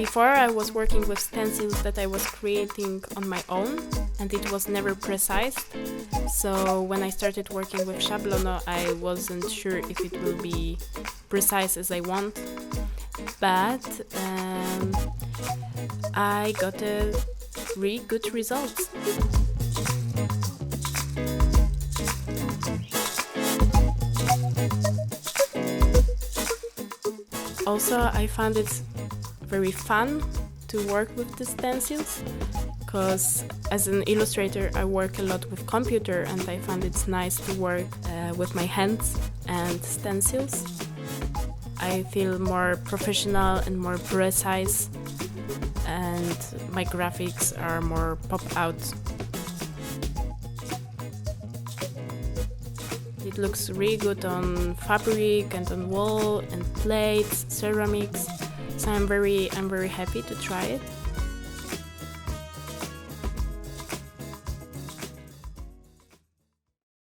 Before I was working with stencils that I was creating on my own, and it was never precise. So when I started working with Schablono, I wasn't sure if it will be precise as I want. But I got a really good results. Also, I found it very fun to work with the stencils, because as an illustrator I work a lot with computer, and I found it's nice to work with my hands and stencils. I feel more professional and more precise, and my graphics are more pop out. It looks really good on fabric and on wall and plates, ceramics. So I'm very happy to try it.